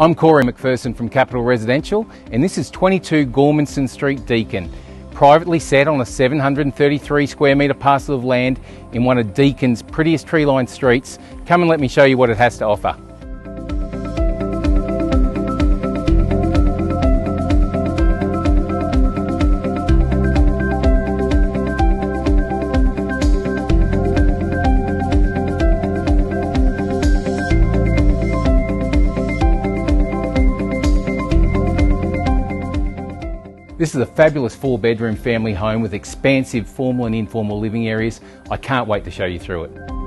I'm Corey McPherson from Capital Residential, and this is 22 Gormanston Street, Deakin, privately set on a 733 square metre parcel of land in one of Deakin's prettiest tree-lined streets. Come and let me show you what it has to offer. This is a fabulous 4-bedroom family home with expansive formal and informal living areas. I can't wait to show you through it.